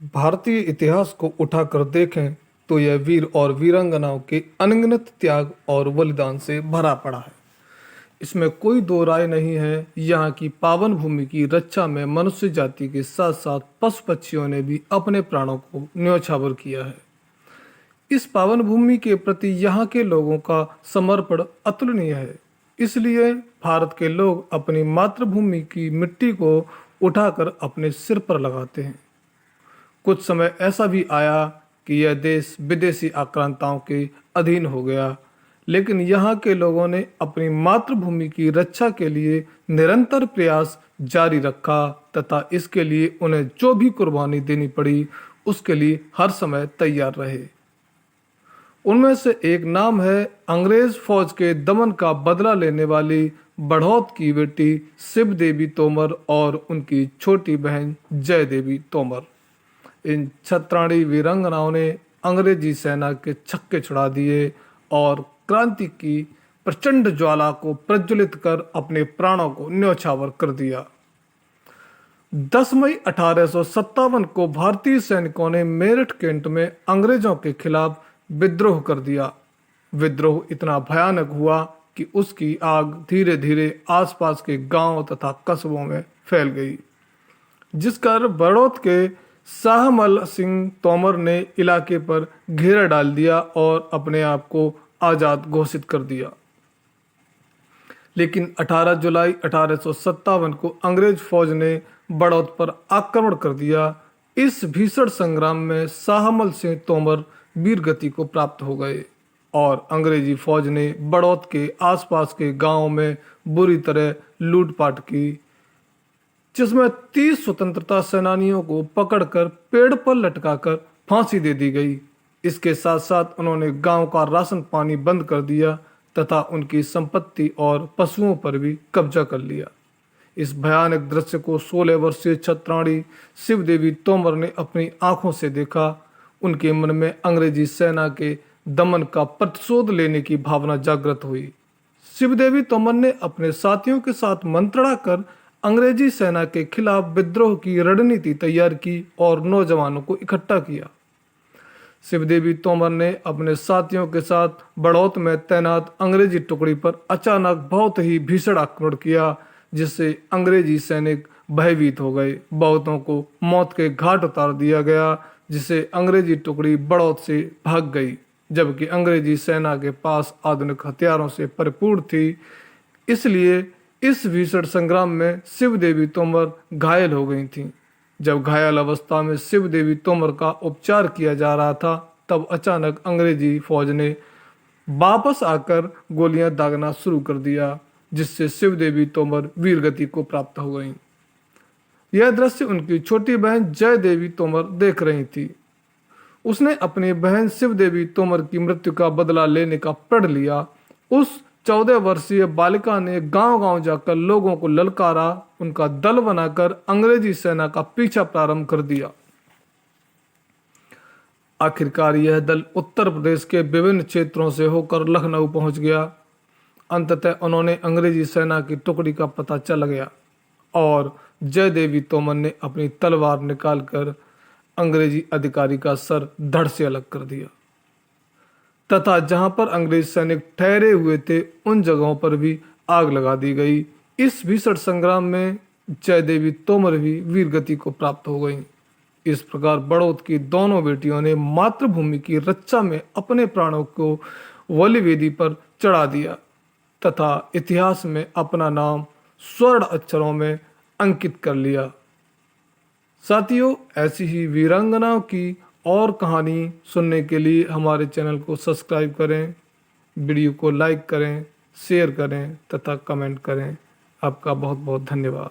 भारतीय इतिहास को उठाकर देखें तो यह वीर और वीरांगनाओं के अनगिनत त्याग और बलिदान से भरा पड़ा है। इसमें कोई दो राय नहीं है। यहाँ की पावन भूमि की रक्षा में मनुष्य जाति के साथ साथ पशु पक्षियों ने भी अपने प्राणों को न्योछावर किया है। इस पावन भूमि के प्रति यहाँ के लोगों का समर्पण अतुलनीय है। इसलिए भारत के लोग अपनी मातृभूमि की मिट्टी को उठाकर अपने सिर पर लगाते हैं। कुछ समय ऐसा भी आया कि यह देश विदेशी आक्रांताओं के अधीन हो गया, लेकिन यहाँ के लोगों ने अपनी मातृभूमि की रक्षा के लिए निरंतर प्रयास जारी रखा तथा इसके लिए उन्हें जो भी कुर्बानी देनी पड़ी उसके लिए हर समय तैयार रहे। उनमें से एक नाम है अंग्रेज फौज के दमन का बदला लेने वाली बढ़ौत की बेटी शिव देवी तोमर और उनकी छोटी बहन जय देवी तोमर। इन छत्राणी वीरांगनाओं ने अंग्रेजी सेना के छक्के छुड़ा दिए और क्रांति की प्रचंड ज्वाला को प्रज्वलित कर अपने प्राणों को न्योछावर कर दिया। 10 मई 1857 को भारतीय सैनिकों ने मेरठ कैंट में अंग्रेजों के खिलाफ विद्रोह कर दिया। विद्रोह इतना भयानक हुआ कि उसकी आग धीरे धीरे आसपास के गांवों तथा कस्बों में फैल गई, जिस पर बड़ौत के शाहमल सिंह तोमर ने इलाके पर घेरा डाल दिया और अपने आप को आज़ाद घोषित कर दिया। लेकिन 18 जुलाई 1857 को अंग्रेज फौज ने बड़ौत पर आक्रमण कर दिया। इस भीषण संग्राम में शाहमल सिंह तोमर वीरगति को प्राप्त हो गए और अंग्रेजी फौज ने बड़ौत के आसपास के गांवों में बुरी तरह लूटपाट की, जिसमें 30 स्वतंत्रता सेनानियों को पकड़कर पेड़ पर लटकाकर फांसी दे दी गई। इसके साथ साथ उन्होंने गांव का राशन पानी बंद कर दिया तथा उनकी संपत्ति और पशुओं पर भी कब्जा कर लिया। इस भयानक दृश्य को 16 वर्षीय छत्राणी शिव देवी तोमर ने अपनी आंखों से देखा। उनके मन में अंग्रेजी सेना के दमन का प्रतिशोध लेने की भावना जागृत हुई। शिव देवी तोमर ने अपने साथियों के साथ मंत्रणा कर अंग्रेजी सेना के खिलाफ विद्रोह की रणनीति तैयार की और नौजवानों को इकट्ठा किया। शिव देवी तोमर ने अपने साथियों के साथ बड़ौत में तैनात अंग्रेजी टुकड़ी पर अचानक बहुत ही भीषण आक्रमण किया, जिससे अंग्रेजी सैनिक भयभीत हो गए। बहुतों को मौत के घाट उतार दिया गया, जिससे अंग्रेजी टुकड़ी बड़ौत से भाग गई, जबकि अंग्रेजी सेना के पास आधुनिक हथियारों से परिपूर्ण थी। इसलिए इस भीषण संग्राम में शिव देवी तोमर घायल हो गई थीं। जब घायल अवस्था में शिव देवी तोमर का उपचार किया जा रहा था, तब अचानक अंग्रेजी फौज ने वापस आकर गोलियां दागना शुरू कर दिया, जिससे शिव देवी तोमर वीरगति को प्राप्त हो गईं। यह दृश्य उनकी छोटी बहन जय देवी तोमर देख रही थी। उसने अपनी बहन शिव देवी तोमर की मृत्यु का बदला लेने का प्रण लिया। उस 14 वर्षीय बालिका ने गांव-गांव जाकर लोगों को ललकारा, उनका दल बनाकर अंग्रेजी सेना का पीछा प्रारंभ कर दिया। आखिरकार यह दल उत्तर प्रदेश के विभिन्न क्षेत्रों से होकर लखनऊ पहुंच गया। अंततः उन्होंने अंग्रेजी सेना की टुकड़ी का पता चल गया और जय देवी तोमर ने अपनी तलवार निकालकर अंग्रेजी अधिकारी का सर धड़ से अलग कर दिया तथा जहां पर अंग्रेज सैनिक ठहरे हुए थे उन जगहों पर भी आग लगा दी गई। इस भीषण संग्राम में जय देवी तोमर भी वीरगति को प्राप्त हो गईं। इस प्रकार बड़ौत की दोनों बेटियों ने मातृभूमि की रक्षा में अपने प्राणों को बलिवेदी पर चढ़ा दिया तथा इतिहास में अपना नाम स्वर्ण अक्षरों में अंकित कर लिया। साथियों, ऐसी ही वीरांगनाओं की और कहानी सुनने के लिए हमारे चैनल को सब्सक्राइब करें, वीडियो को लाइक करें, शेयर करें तथा कमेंट करें। आपका बहुत बहुत धन्यवाद।